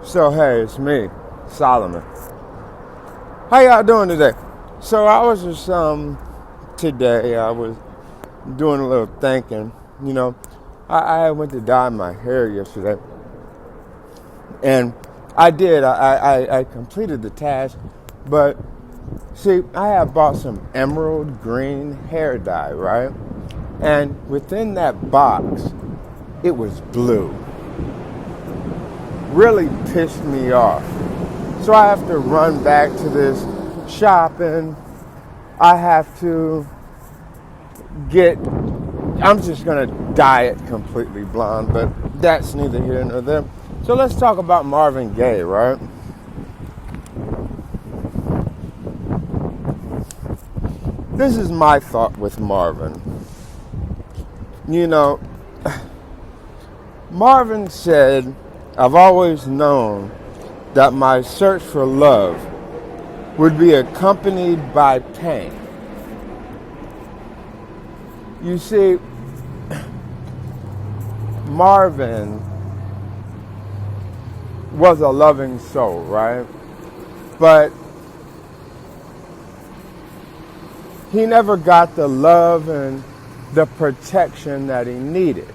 So hey, it's me, Solomon. How y'all doing today? So I was just today I was doing a little thinking. You know, I went to dye my hair yesterday, and I did. I completed the task, but see, I have bought some emerald green hair dye, right? And within that box, it was blue. Really pissed me off. So I have to run back to this shop and I have to I'm just going to dye it completely blonde, but that's neither here nor there. So let's talk about Marvin Gaye, right? This is my thought with Marvin. You know, Marvin said, I've always known that my search for love would be accompanied by pain. You see, Marvin was a loving soul, right? But he never got the love and the protection that he needed.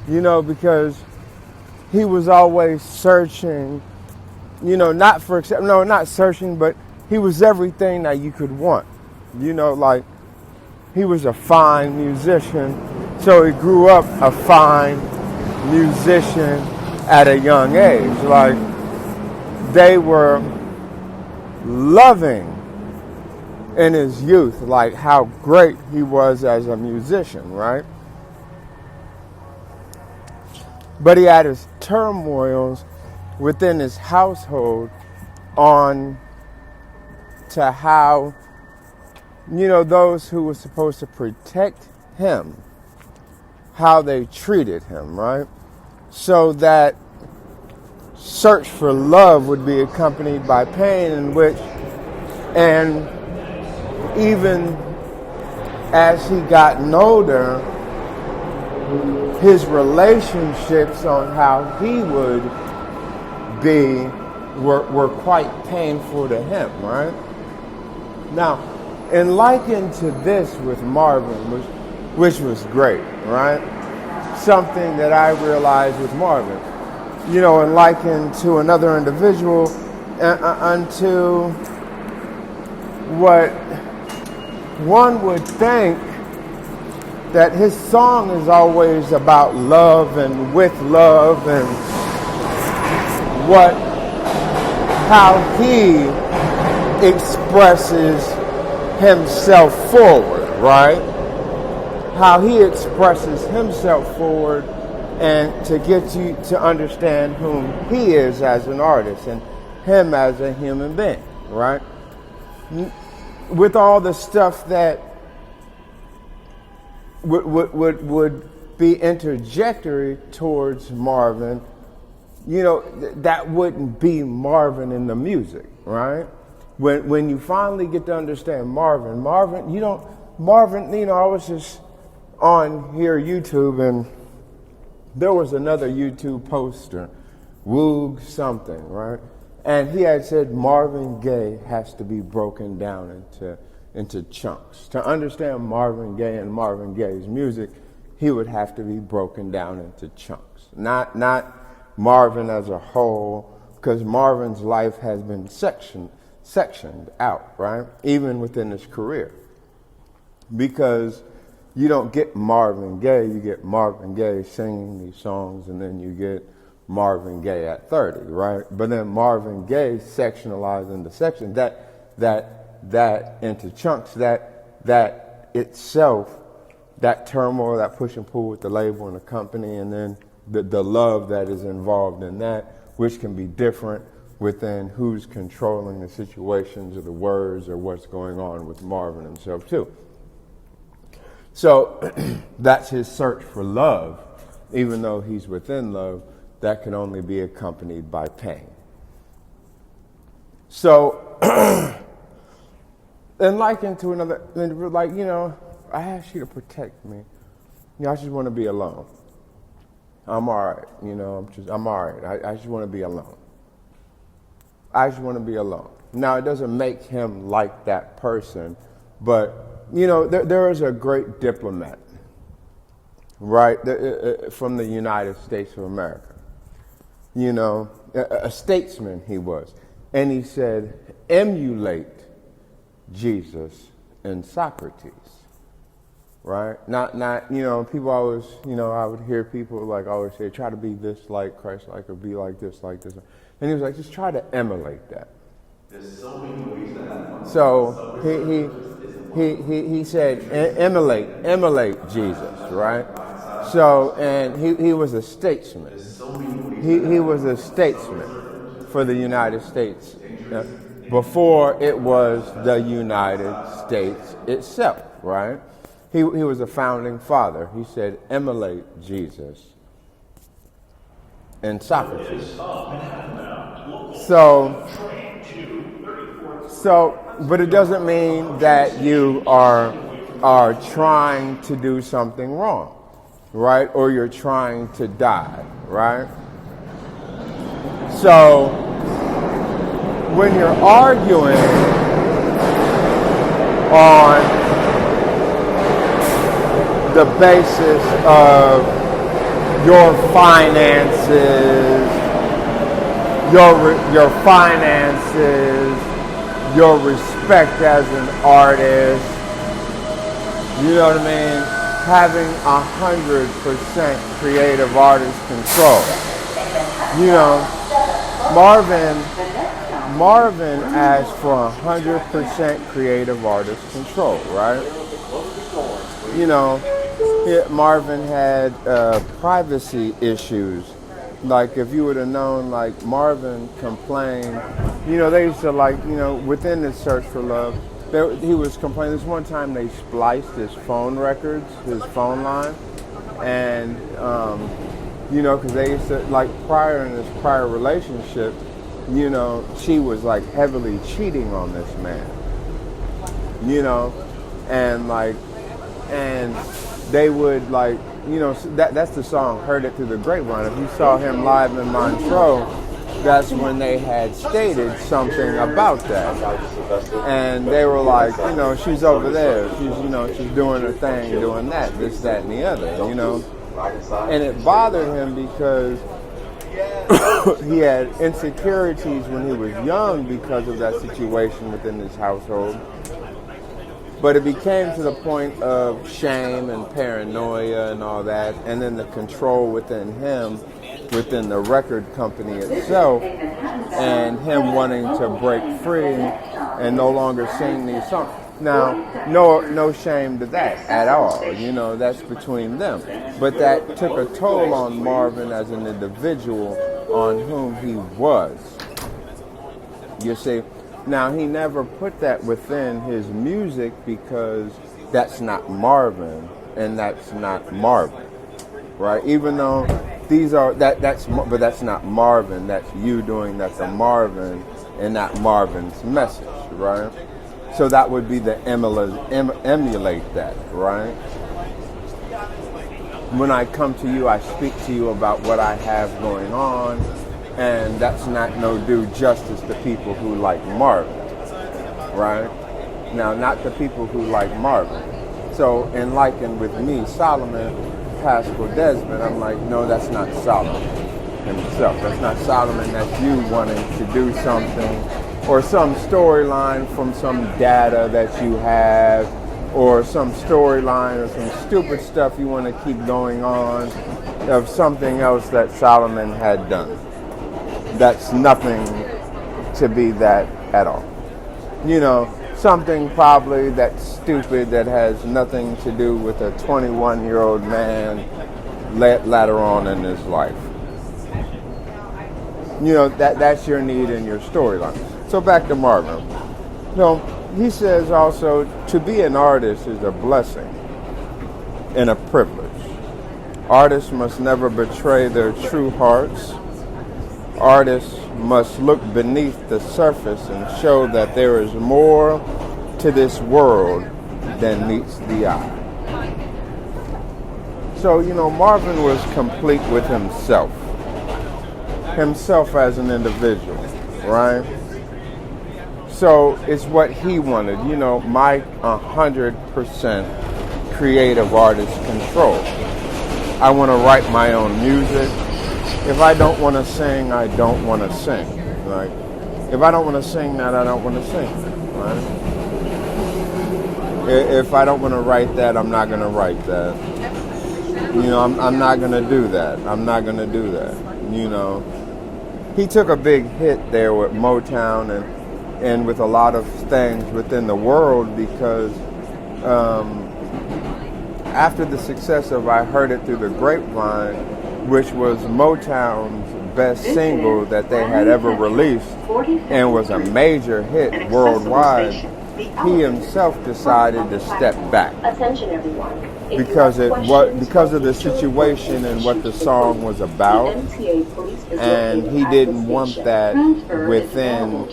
You know, because he was always searching, not searching, but he was everything that you could want. You know, like he was a fine musician, so he grew up a fine musician at a young age. Like they were loving in his youth, like how great he was as a musician, right? But he had his turmoils within his household on to how, those who were supposed to protect him, how they treated him, right? So that search for love would be accompanied by pain, and even as he gotten older, his relationships on how he would be were quite painful to him, right? Now, in liken to this with Marvin, which was great, right? Something that I realized with Marvin, in liken to another individual, unto what one would think that his song is always about love and with love and how he expresses himself forward, right? How he expresses himself forward and to get you to understand whom he is as an artist and him as a human being, right? With all the stuff that would be interjectory towards Marvin, that wouldn't be Marvin in the music, right? When you finally get to understand Marvin, I was just on here YouTube and there was another YouTube poster, Woog something, right? And he had said Marvin Gaye has to be broken down into chunks. To understand Marvin Gaye and Marvin Gaye's music, he would have to be broken down into chunks. Not Marvin as a whole, because Marvin's life has been sectioned out, right? Even within his career. Because you don't get Marvin Gaye, you get Marvin Gaye singing these songs, and then you get Marvin Gaye at 30, right? But then Marvin Gaye sectionalized into sections, that into chunks, that itself, that turmoil, that push and pull with the label and the company, and then the love that is involved in that, which can be different within who's controlling the situations or the words or what's going on with Marvin himself too. So that's his search for love, even though he's within love, that can only be accompanied by pain. So, and likened to another, I ask you to protect me. I just want to be alone. I'm all right. I'm all right. I just want to be alone. I just want to be alone. Now, it doesn't make him like that person, but, there is a great diplomat, right, from the United States of America. A statesman he was. And he said, emulate Jesus and Socrates. Right? Not, people always, I would hear people always say, try to be this like Christ-like or be like this, like this. And he was like, just try to emulate that. There's so many ways to have fun. So he said, emulate Jesus, right? So, and he was a statesman. He was a statesman for the United States before it was the United States itself, right? He was a founding father. He said, emulate Jesus and Socrates. But it doesn't mean that you are trying to do something wrong, right? Or you're trying to die, right? So when you're arguing on the basis of your finances, your respect as an artist, you know what I mean? Having 100% creative artist control. Marvin asked for 100% creative artist control, right? Marvin had privacy issues. Like, if you would have known, Marvin complained, they used to, within the search for love, he was complaining. This one time they spliced his phone records, his phone line, and, because they used to, prior in this prior relationship, she was, heavily cheating on this man, and they would that's the song Heard It Through the Grapevine. If you saw him live in Montreux, that's when they had stated something about that. And they were like, she's over there. She's doing her thing, doing that, this, that, and the other, And it bothered him because he had insecurities when he was young because of that situation within his household. But it became to the point of shame and paranoia and all that, and then the control within him, within the record company itself, and him wanting to break free and no longer sing these songs. Now, no shame to that at all. That's between them. But that took a toll on Marvin as an individual on whom he was. You see? Now, he never put that within his music because that's not Marvin and that's not Marvin, right? Even though these are, but that's not Marvin, that's you doing, that's a Marvin and not Marvin's message, right? So that would be the emulate that, right? When I come to you, I speak to you about what I have going on. And that's not no due justice to people who like Marvin, right? Now, not the people who like Marvin. So, in liking with me, Solomon, Paschal-Desbin, I'm like, no, that's not Solomon himself. That's not Solomon. That's you wanting to do something, or some storyline from some data that you have, or some storyline or some stupid stuff you want to keep going on of something else that Solomon had done. That's nothing to be that at all. Something probably that's stupid that has nothing to do with a 21-year-old man later on in his life. That's your need and your storyline. So back to Marvin. He says also, to be an artist is a blessing and a privilege. Artists must never betray their true hearts. Artists must look beneath the surface and show that there is more to this world than meets the eye. So, Marvin was complete with himself as an individual, right? So it's what he wanted, my 100% creative artist control. I want to write my own music. If I don't want to sing, I don't want to sing. Like, if I don't want to sing that, I don't want to sing that, right? If I don't want to write that, I'm not going to write that. I'm not going to do that. I'm not going to do that. He took a big hit there with Motown and with a lot of things within the world because after the success of I Heard It Through the Grapevine, which was Motown's best single that they had ever released and was a major hit worldwide, he himself decided to step back because of the situation and what the song was about, and he didn't want that within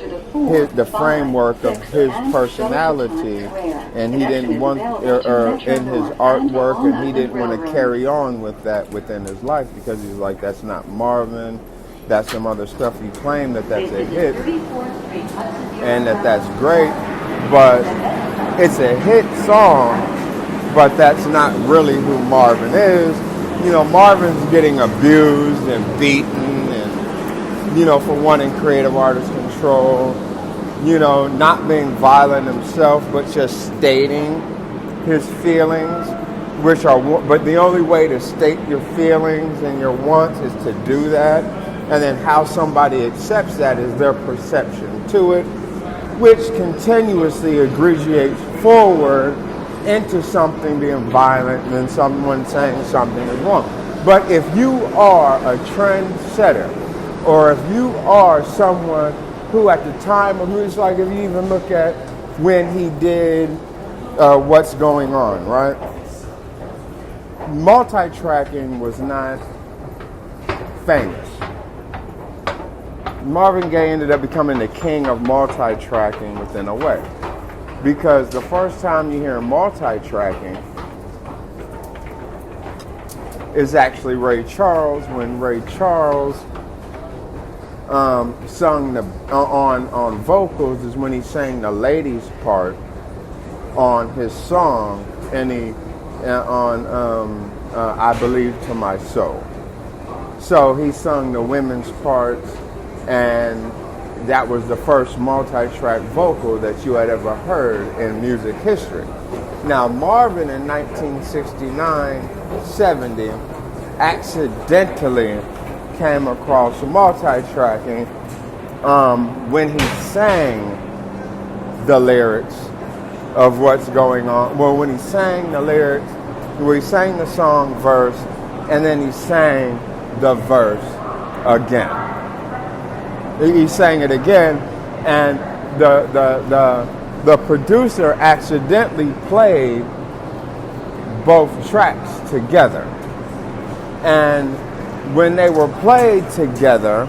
the framework of his personality, and he didn't want or in his artwork, and he didn't want to carry on with that within his life because he's like, that's not Marvin, that's some other stuff. He claimed that that's a hit and that's great, but it's a hit song, but that's not really who Marvin is. Marvin's getting abused and beaten and, for wanting creative artist control, not being violent himself, but just stating his feelings, but the only way to state your feelings and your wants is to do that. And then how somebody accepts that is their perception to it, which continuously egregiates forward into something being violent and then someone saying something is wrong. But if you are a trendsetter, or if you are someone who at the time of music, like if you even look at when he did What's Going On, right? Multi-tracking was not famous. Marvin Gaye ended up becoming the king of multi-tracking within a way. Because the first time you hear multi-tracking is actually Ray Charles, when Ray Charles sung on vocals is when he sang the ladies' part on his song, and on I Believe to My Soul. So he sung the women's parts, and that was the first multi-track vocal that you had ever heard in music history. Now, Marvin in 1969-70 accidentally came across multi-tracking when he sang the lyrics of What's Going On. Well, when he sang the lyrics, where he sang the song verse, and then he sang the verse again. He sang it again, and the producer accidentally played both tracks together. And when they were played together,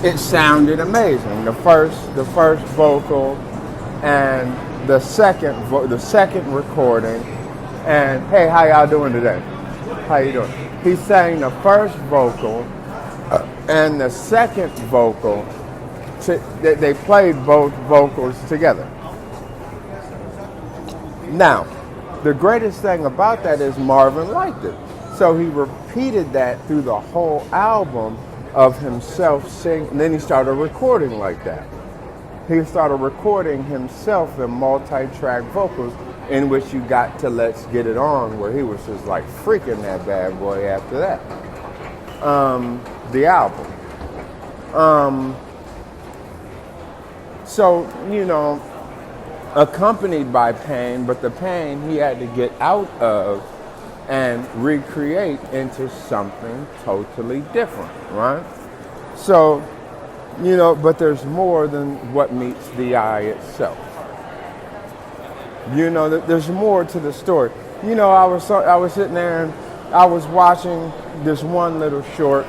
it sounded amazing. The first vocal and the second recording. And hey, how y'all doing today? How you doing? He sang the first vocal and the second vocal. They played both vocals together. Now, the greatest thing about that is Marvin liked it. So he repeated that through the whole album of himself singing. And then he started recording like that. He started recording himself in multi-track vocals, in which you got to Let's Get It On, where he was just like freaking that bad boy after that. The album. So, accompanied by pain, but the pain he had to get out of and recreate into something totally different, right? So, but there's more than what meets the eye itself. There's more to the story. I was sitting there and I was watching this one little short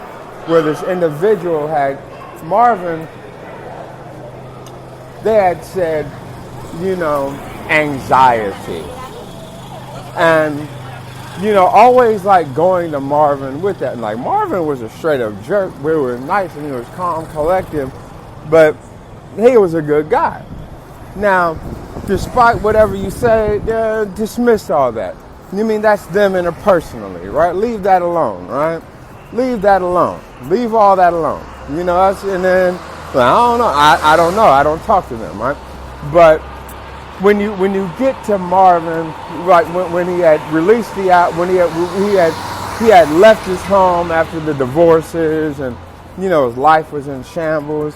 where this individual had, Marvin, they had said, anxiety. And always like going to Marvin with that. And like Marvin was a straight up jerk. We were nice and he was calm, collective, but he was a good guy. Now, despite whatever you say, dismiss all that. You mean that's them interpersonally, right? Leave that alone, right? Leave that alone. Leave all that alone. And then, well, I don't know. I don't talk to them, right? But when you get to Marvin, right, when he had released when he had left his home after the divorces, and his life was in shambles,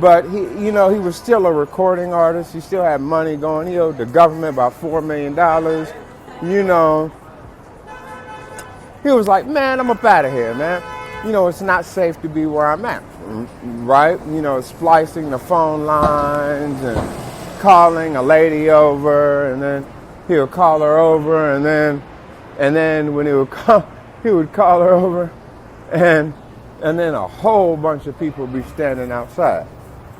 but he was still a recording artist. He still had money going. He owed the government about $4 million. He was like, man, I'm up out of here, man. It's not safe to be where I'm at, right? Splicing the phone lines and calling a lady over, and then he would call her over, and then when he would call her over, and then a whole bunch of people would be standing outside,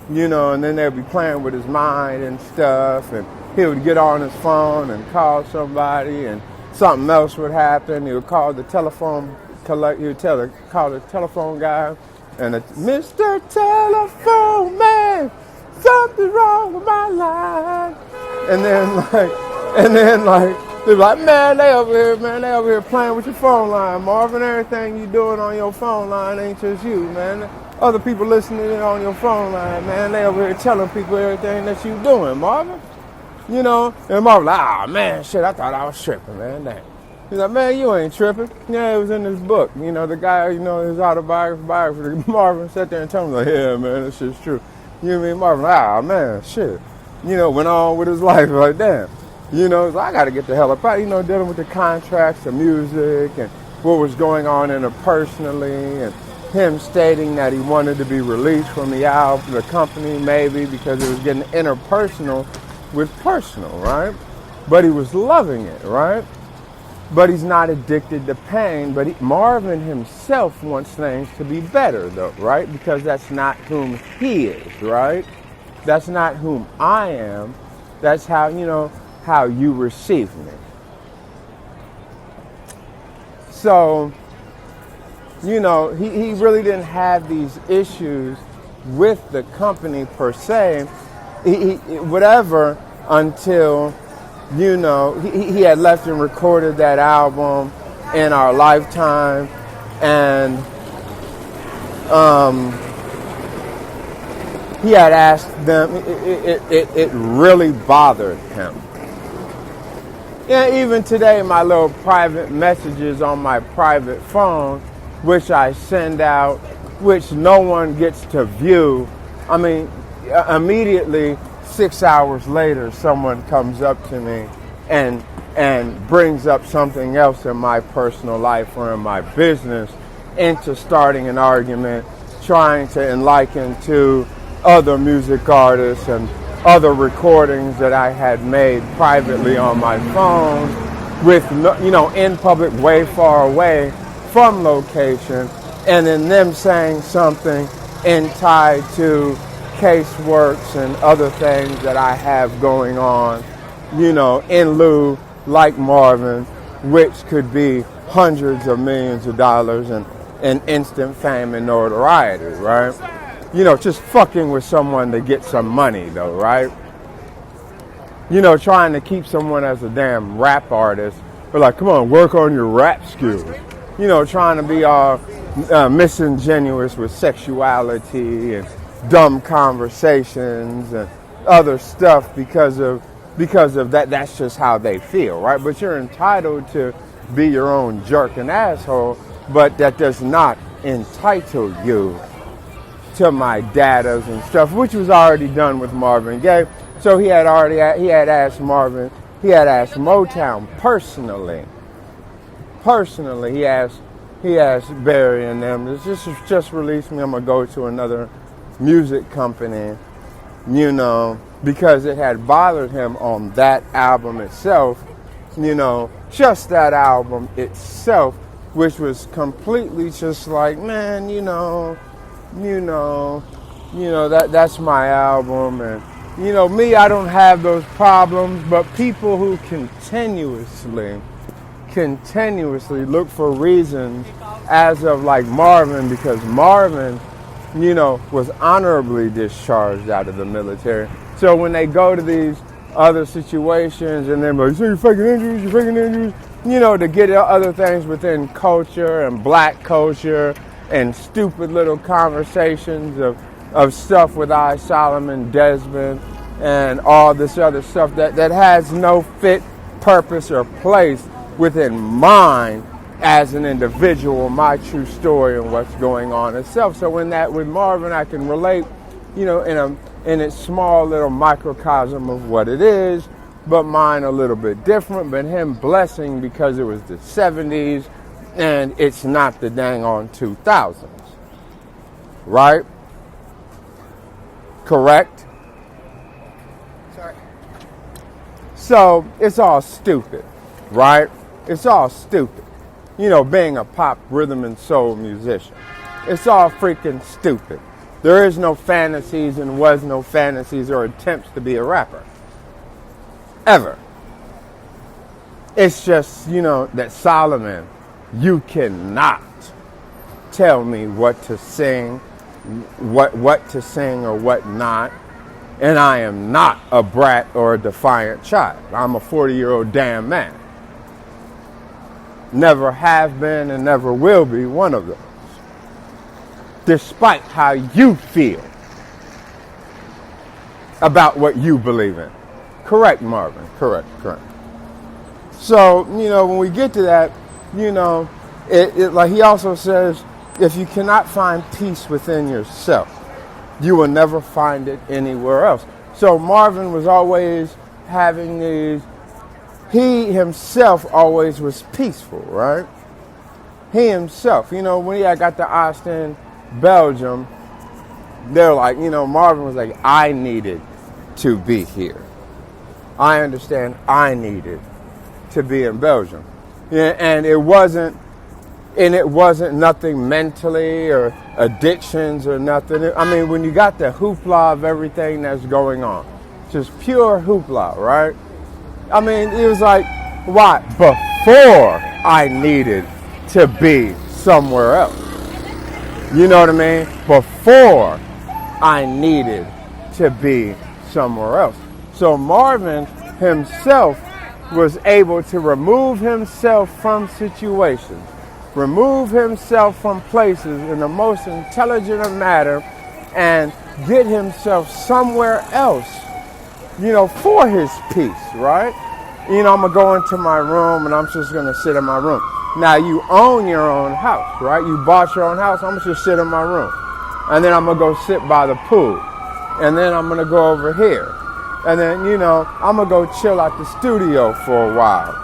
and then they'd be playing with his mind and stuff, and he would get on his phone and call somebody, and something else would happen. He would call the telephone. He would call the telephone guy, and Mr. Telephone Man, something's wrong with my line. And then they're like, man, they over here playing with your phone line, Marvin. Everything you doing on your phone line ain't just you, man. Other people listening in on your phone line, man. They over here telling people everything that you doing, Marvin. And Marvin like, man, shit, I thought I was tripping, man. Dang. He's like, man, you ain't tripping. Yeah, it was in this book. The guy, his autobiography. Marvin sat there and told him, like, yeah, man, this shit's true. Marvin, man, shit. Went on with his life, like, damn. So I got to get the hell up out, dealing with the contracts, the music, and what was going on interpersonally, and him stating that he wanted to be released from the album, the company, maybe, because it was getting interpersonal with personal, right? But he was loving it, right? But he's not addicted to pain. But Marvin himself wants things to be better, though, right? Because that's not whom he is, right? That's not whom I am. That's how, how you receive me. So, he really didn't have these issues with the company per se. Whatever, until he had left and recorded that album in our lifetime, and he had asked them. It really bothered him. Yeah, even today, my little private messages on my private phone, which I send out, which no one gets to view. I mean, immediately 6 hours later, someone comes up to me and brings up something else in my personal life or in my business into starting an argument, trying to liken to other music artists and other recordings that I had made privately on my phone with, in public, way far away from location, and then them saying something tied to caseworks and other things that I have going on, in lieu, like Marvin, which could be hundreds of millions of dollars and instant fame and notoriety, right? Just fucking with someone to get some money, though, right? Trying to keep someone as a damn rap artist, but like, come on, work on your rap skills. Trying to be all misingenuous with sexuality and dumb conversations and other stuff because of that. That's just how they feel, right? But you're entitled to be your own jerk and asshole, but that does not entitle you to my datas and stuff, which was already done with Marvin Gaye. So he had asked Motown personally, he asked Barry and them, just release me, I'm gonna go to another music company, because it had bothered him on that album itself, just that album itself, which was completely just like, man, that's my album, and me, I don't have those problems, but people who continuously continuously look for reasons as of like Marvin, because Marvin, was honorably discharged out of the military. So when they go to these other situations and they're like, so you're faking injuries, to get other things within culture and black culture and stupid little conversations of stuff with Paschal-Desbin and all this other stuff that has no fit, purpose, or place within mine as an individual, my true story and what's going on itself. So with Marvin, I can relate, in its small little microcosm of what it is, but mine a little bit different, but him blessing because it was the 70s and it's not the dang on 2000s. Right? Correct? Sorry. So it's all stupid, right? It's all stupid. Being a pop, rhythm, and soul musician. It's all freaking stupid. There is no fantasies and was no fantasies or attempts to be a rapper. Ever. It's just, that Solomon, you cannot tell me what to sing, what to sing or what not. And I am not a brat or a defiant child. I'm a 40-year-old damn man. Never have been and never will be one of those. Despite how you feel about what you believe in. Correct, Marvin. Correct. So, when we get to that, like he also says, if you cannot find peace within yourself, you will never find it anywhere else. So Marvin was always having these, he himself always was peaceful, right? He himself, when he got to Ostend, Belgium, they're like, Marvin was like, I needed to be here. I understand I needed to be in Belgium. Yeah, and it wasn't nothing mentally or addictions or nothing. When you got the hoopla of everything that's going on, just pure hoopla, right? It was like, what? Before I needed to be somewhere else. You know what I mean? Before I needed to be somewhere else. So Marvin himself was able to remove himself from situations, remove himself from places in the most intelligent of manner, and get himself somewhere else, for his peace, right? I'm going to go into my room and I'm just going to sit in my room. Now, you own your own house, right? You bought your own house. I'm going to just sit in my room. And then I'm going to go sit by the pool. And then I'm going to go over here. And then, I'm going to go chill at the studio for a while.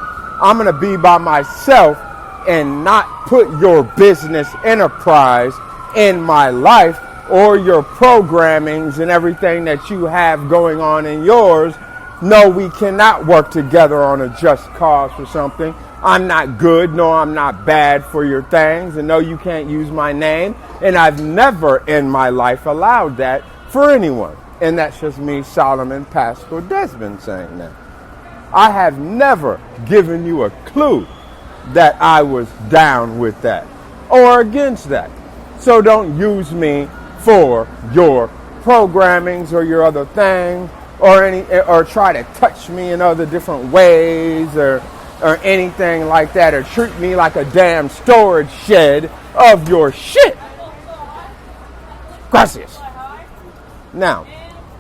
I'm going to be by myself and not put your business enterprise in my life or your programmings and everything that you have going on in yours. No, we cannot work together on a just cause for something. I'm not good. No, I'm not bad for your things. And no, you can't use my name. And I've never in my life allowed that for anyone. And that's just me, Solomon Paschal-Desbin, saying that. I have never given you a clue that I was down with that or against that. So don't use me for your programmings or your other things or try to touch me in other different ways or anything like that, or treat me like a damn storage shed of your shit. Gracias. Now,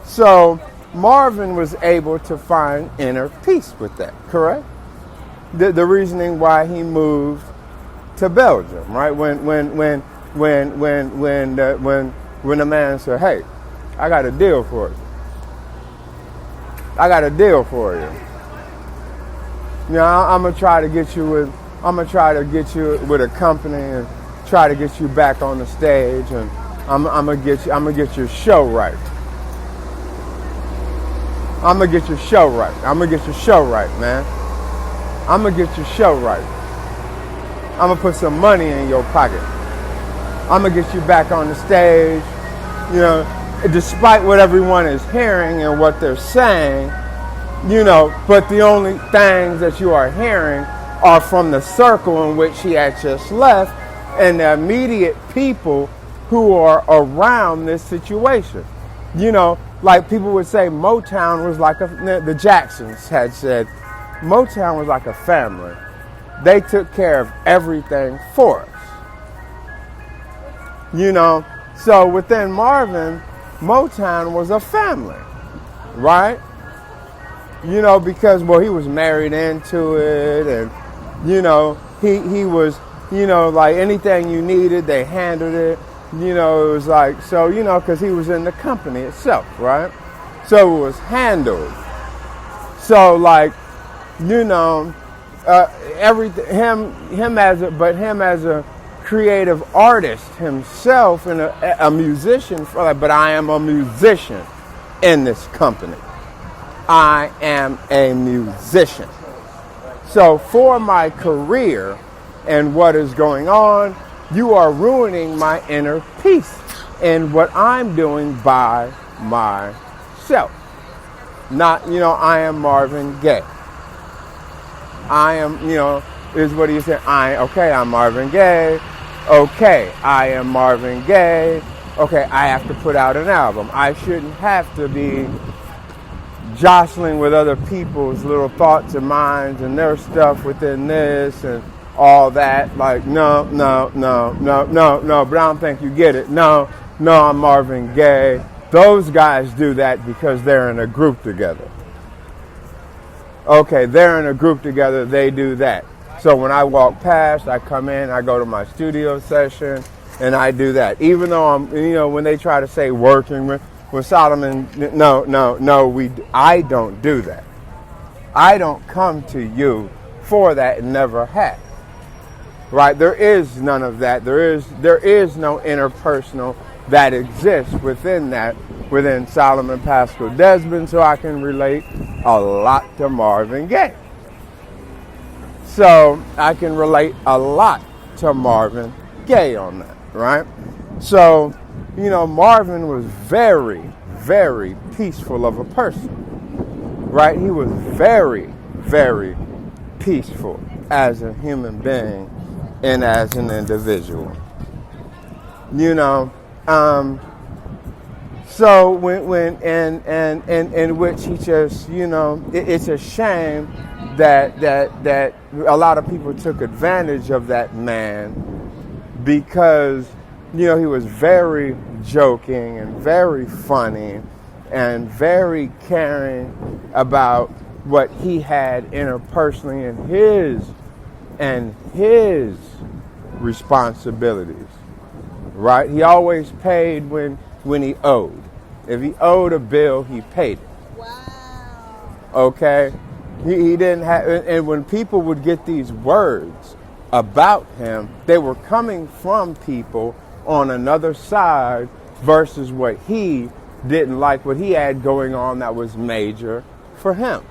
so Marvin was able to find inner peace with that, correct? The reasoning why he moved to Belgium, right? When the man said, "Hey, I got a deal for you. I got a deal for you. I'm gonna try to get you with a company and try to get you back on the stage, and I'm gonna get your show right. I'm gonna get your show right. I'm gonna get your show right, man. I'm gonna get your show right. I'm gonna put some money in your pocket. I'm gonna get you back on the stage, despite what everyone is hearing and what they're saying, but the only things that you are hearing are from the circle in which he had just left and the immediate people who are around this situation. You know, like people would say Motown was like the Jacksons had said, Motown was like a family. They took care of everything for us. You know, so within Marvin, Motown was a family, right? You know, because, well, he was married into it, and, you know, he was, you know, like anything you needed, they handled it. You know, it was like, so, you know, because he was in the company itself, right? So it was handled. So, like, you know, everything, him as a creative artist himself and a musician, but I am a musician in this company. I am a musician. So for my career and what is going on, you are ruining my inner peace and what I'm doing by myself. Not, you know, I am Marvin Gaye. I am, you know, is what he said. I'm Marvin Gaye. Okay, I am Marvin Gaye. Okay, I have to put out an album. I shouldn't have to be jostling with other people's little thoughts and minds and their stuff within this and all that. Like, no, but I don't think you get it. No, I'm Marvin Gaye. Those guys do that because they're in a group together. Okay, they're in a group together, they do that. So when I walk past, I come in, I go to my studio session, and I do that. Even though I'm, you know, when they try to say working with Solomon, I don't do that. I don't come to you for that and never have. Right? There is none of that. There is no interpersonal that exists within Solomon Paschal-Desbin, so I can relate a lot to Marvin Gaye. So I can relate a lot to Marvin Gaye on that, right? So, you know, Marvin was very, very peaceful of a person, right? He was very, very peaceful as a human being and as an individual. You know, so when in which he just, you know, it's a shame that a lot of people took advantage of that man because, you know, he was very joking and very funny and very caring about what he had interpersonally and his responsibilities, right? He always paid when he owed. If he owed a bill, he paid it. Wow. Okay? He didn't have, and when people would get these words about him, they were coming from people on another side versus what he didn't like, what he had going on that was major for him.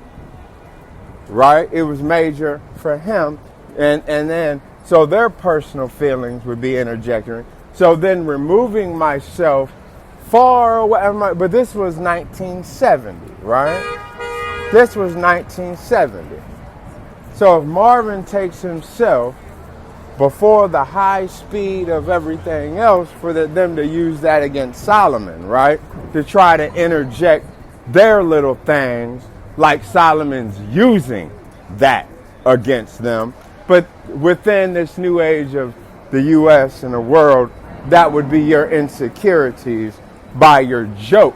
Right? It was major for him. And then, so their personal feelings would be interjected. So then removing myself far away, but this was 1970, right? This was 1970. So if Marvin takes himself before the high speed of everything else for them to use that against Solomon, right? To try to interject their little things like Solomon's using that against them. But within this new age of the U.S. and the world, that would be your insecurities by your joke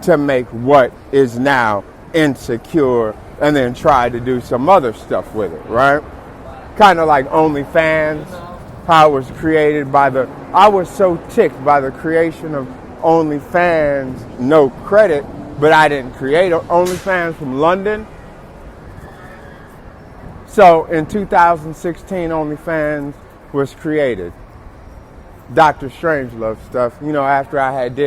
to make what is now insecure and then try to do some other stuff with it, right? Kind of like OnlyFans, how it was created I was so ticked by the creation of OnlyFans, no credit, but I didn't create OnlyFans from London. So in 2016, OnlyFans was created. Dr. Strangelove stuff, you know, after I had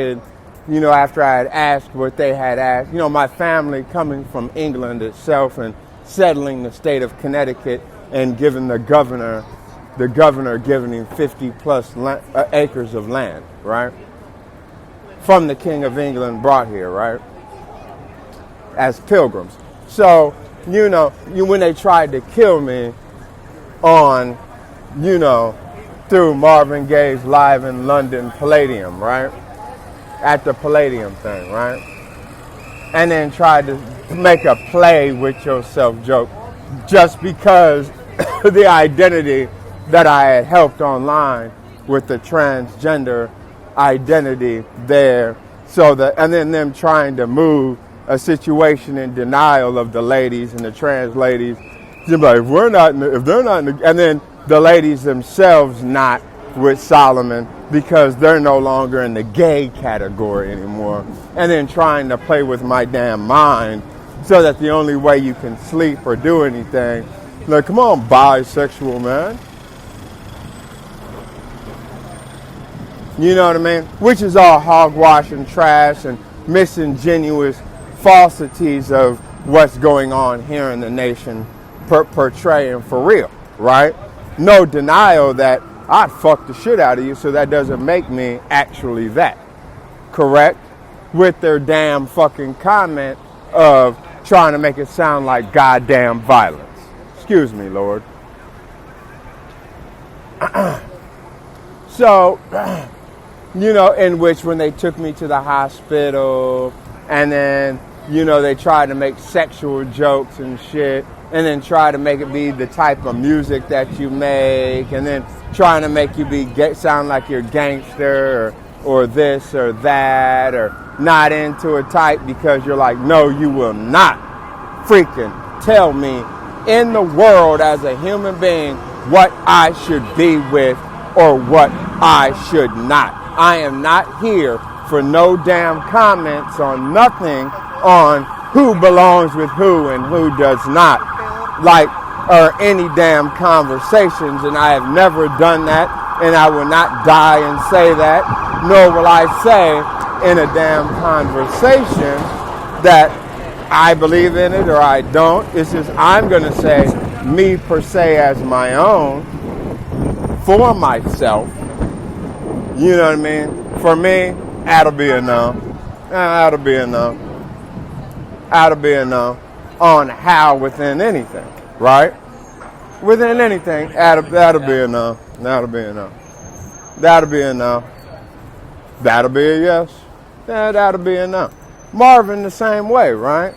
asked what they had asked, you know, my family coming from England itself and settling the state of Connecticut and giving the governor giving him 50 plus acres of land, right? From the King of England brought here, right? As pilgrims. So when they tried to kill me on, through Marvin Gaye's Live in London Palladium, right? At the Palladium thing, right? And then tried to make a play with yourself joke just because the identity that I had helped online with the transgender identity there. And then them trying to move a situation in denial of the ladies and the trans ladies. Like, if they're not, and then the ladies themselves not with Solomon because they're no longer in the gay category anymore. And then trying to play with my damn mind so that the only way you can sleep or do anything, like, come on, bisexual man. You know what I mean? Which is all hogwash and trash and misingenuous falsities of what's going on here in the nation portraying for real, right? No denial that I'd fuck the shit out of you, so that doesn't make me actually that. Correct? With their damn fucking comment of trying to make it sound like goddamn violence. Excuse me, Lord. So, in which when they took me to the hospital and then, they tried to make sexual jokes and shit and then try to make it be the type of music that you make and then trying to make you sound like you're gangster or this or that or not into a type because you're like, no, you will not freaking tell me in the world as a human being what I should be with or what I should not. I am not here for no damn comments on nothing on who belongs with who and who does not, or any damn conversations, and I have never done that, and I will not die and say that, nor will I say in a damn conversation that I believe in it or I don't. It's just I'm going to say me per se as my own for myself. You know what I mean? For me, that'll be a no. That'll be a no. That'll be a no on how within anything, right? Within anything, that'll be a no. That'll be a no. That'll be a no. That'll be a yes. That'll be a no. Marvin the same way, right?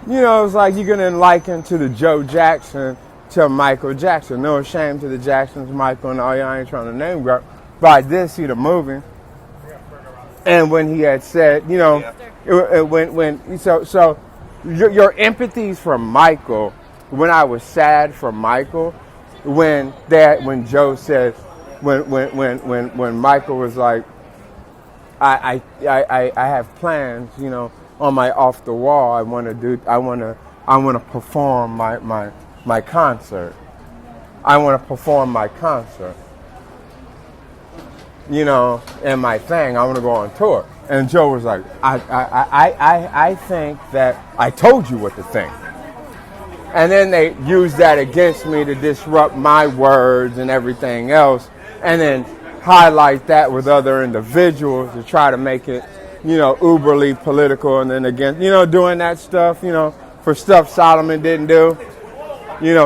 It's like you're going to liken to the Joe Jackson to Michael Jackson. No shame to the Jacksons, Michael, and all y'all ain't trying to name drop. But I did see the movie. And when he had said, your empathies for Michael, when I was sad for Michael, when Joe said, when Michael was like, I have plans, on my off the wall. I want to perform my concert. I want to perform my concert. And my thing, I want to go on tour. And Joe was like, I think that I told you what to think. And then they used that against me to disrupt my words and everything else. And then highlight that with other individuals to try to make it, uberly political. And then again, doing that stuff, for stuff Solomon didn't do.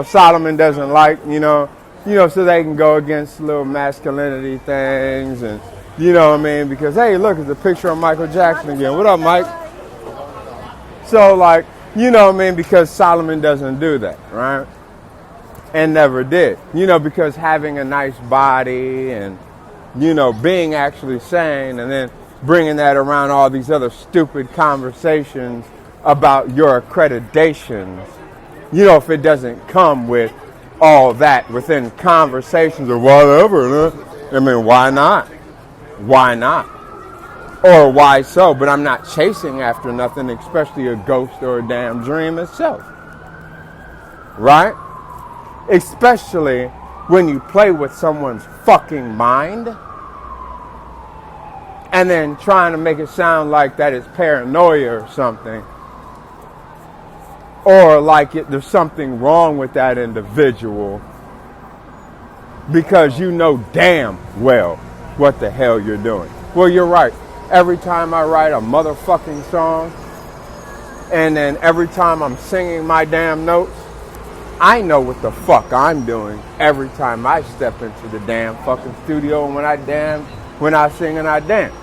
Solomon doesn't like, so they can go against little masculinity things and, because, hey, look, it's a picture of Michael Jackson again. What up, Mike? So, because Solomon doesn't do that, right? And never did. Because having a nice body and, being actually sane and then bringing that around all these other stupid conversations about your accreditations, if it doesn't come with all that within conversations or whatever, I mean, why not? Why not? Or why so? But I'm not chasing after nothing, especially a ghost or a damn dream itself. Right? Especially when you play with someone's fucking mind and then trying to make it sound like that it's paranoia or something. Or like there's something wrong with that individual because you know damn well what the hell you're doing. Well, you're right. Every time I write a motherfucking song, And then every time I'm singing my damn notes, I know what the fuck I'm doing every time I step into the damn fucking studio and when I sing and I dance.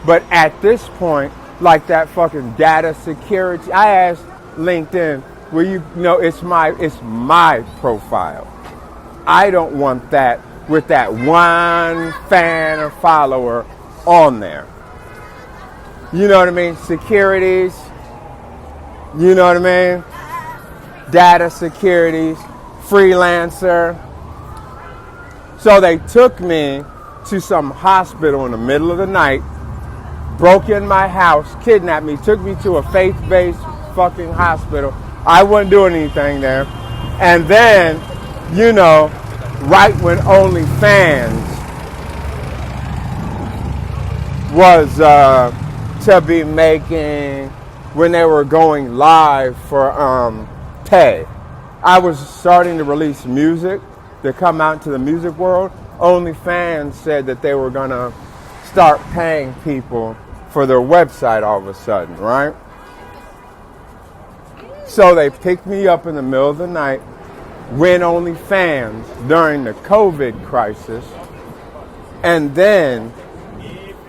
But at this point, like that fucking data security, I asked LinkedIn, well, you know, it's my profile. I don't want that with that one fan or follower on there. You know what I mean? Securities, you know what I mean? Data securities, freelancer. So they took me to some hospital in the middle of the night, broke in my house, kidnapped me, took me to a faith-based fucking hospital. I wasn't doing anything there. And then, you know, right when OnlyFans was to be making, when they were going live for pay. I was starting to release music to come out into the music world. OnlyFans said that they were gonna start paying people for their website all of a sudden, right? So they picked me up in the middle of the night, went OnlyFans during the COVID crisis, and then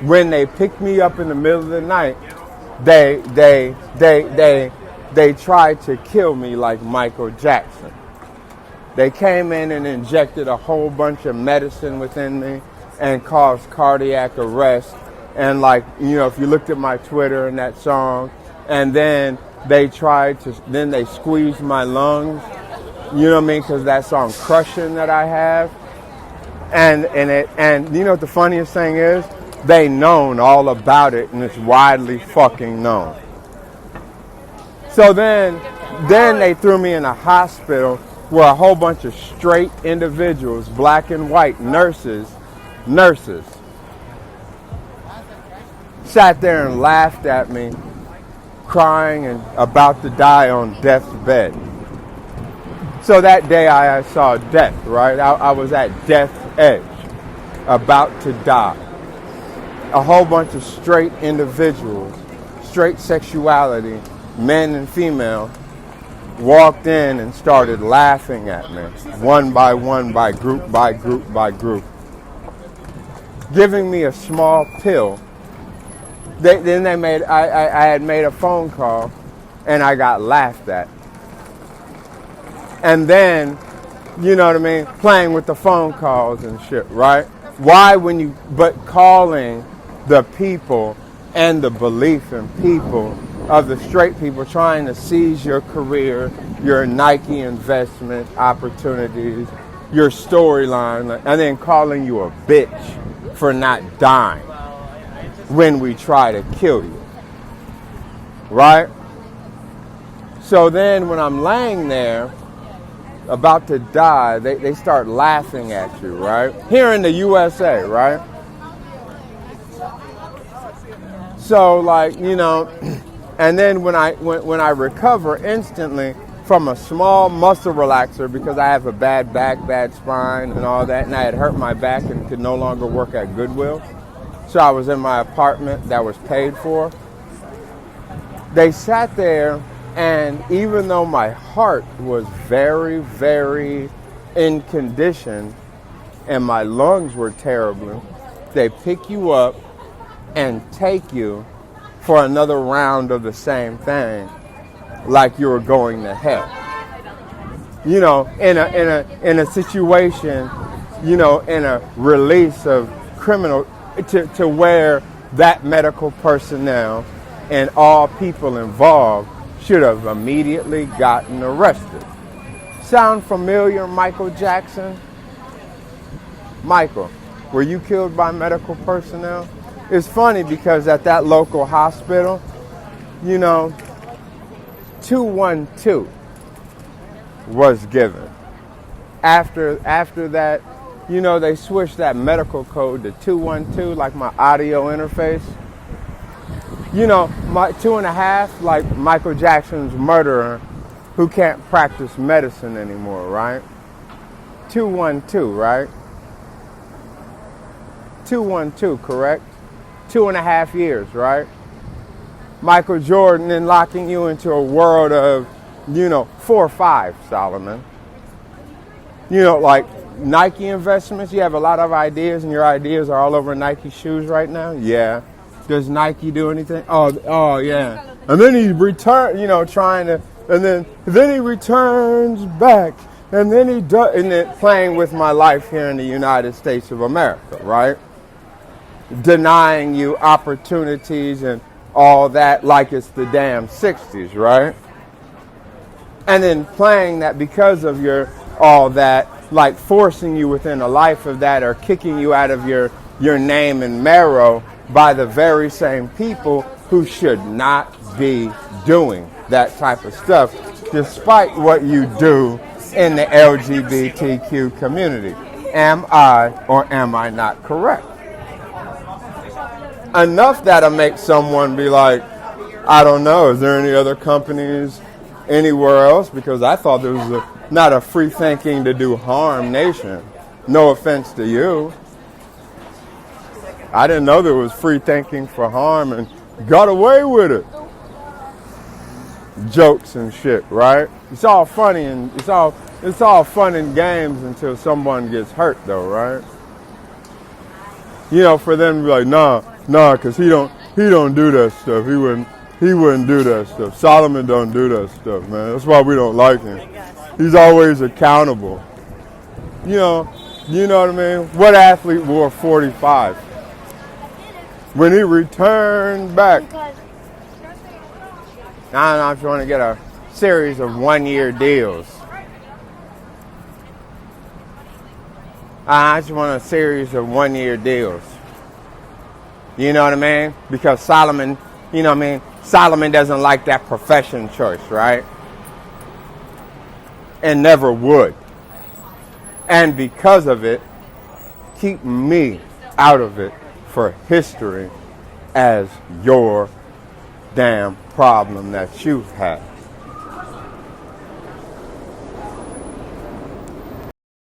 when they picked me up in the middle of the night, they tried to kill me like Michael Jackson. They came in and injected a whole bunch of medicine within me and caused cardiac arrest. And like, you know, if you looked at my Twitter and that song, and then they squeezed my lungs, you know what I mean? Because that song Crushing that I have. And you know what the funniest thing is? They known all about it and it's widely fucking known. So then they threw me in a hospital where a whole bunch of straight individuals, black and white, nurses, sat there and laughed at me, crying and about to die on death's bed. So that day I saw death, right? I was at death's edge, about to die. A whole bunch of straight individuals, straight sexuality, men and female, walked in and started laughing at me, one by one, by group, giving me a small pill. I had made a phone call, and I got laughed at. And then, you know what I mean, playing with the phone calls and shit, right? Why but calling the people and the belief in people of the straight people trying to seize your career, your Nike investment opportunities, your storyline, and then calling you a bitch for not dying when we try to kill you, right? So then when I'm laying there about to die, they start laughing at you, right? Here in the USA, right? So like, you know, and then when I recover instantly from a small muscle relaxer because I have a bad back, bad spine and all that, and I had hurt my back and could no longer work at Goodwill. So I was in my apartment that was paid for. They sat there, and even though my heart was very, very in condition and my lungs were terrible, they pick you up and take you for another round of the same thing, like you were going to hell. You know, in a situation, you know, in a release of criminal, to where that medical personnel and all people involved should have immediately gotten arrested. Sound familiar, Michael Jackson? Michael, were you killed by medical personnel? It's funny because at that local hospital, you know, 212 was given. After that, you know, they switched that medical code to 212, like my audio interface. You know, my 2.5, like Michael Jackson's murderer who can't practice medicine anymore, right? 212, right? 212, correct? 2.5 years, right? Michael Jordan and locking you into a world of, 4 or 5, Solomon. Like Nike investments, you have a lot of ideas and your ideas are all over Nike shoes right now? Yeah. Does Nike do anything? Oh yeah. And then he trying to, and then he returns back. And then he does, and then playing with my life here in the United States of America, right? Denying you opportunities and all that like it's the damn 60s, right? And then playing that because of all that, like forcing you within a life of that or kicking you out of your name and marrow by the very same people who should not be doing that type of stuff, despite what you do in the LGBTQ community. Am I or am I not correct? Enough that'll make someone be like, I don't know, is there any other companies anywhere else? Because I thought there was not a free thinking to do harm nation. No offense to you. I didn't know there was free thinking for harm and got away with it. Jokes and shit, right? It's all funny and it's all fun and games until someone gets hurt though, right? For them to be like, nah, cause he don't do that stuff. He wouldn't do that stuff. Solomon don't do that stuff, man. That's why we don't like him. He's always accountable. You know what I mean? What athlete wore 45? When he returned back. I just want to get a series of 1-year deals. I just want a series of 1-year deals. You know what I mean? Because Solomon, Solomon doesn't like that profession choice, right? And never would. And because of it, keep me out of it for history as your damn problem that you have.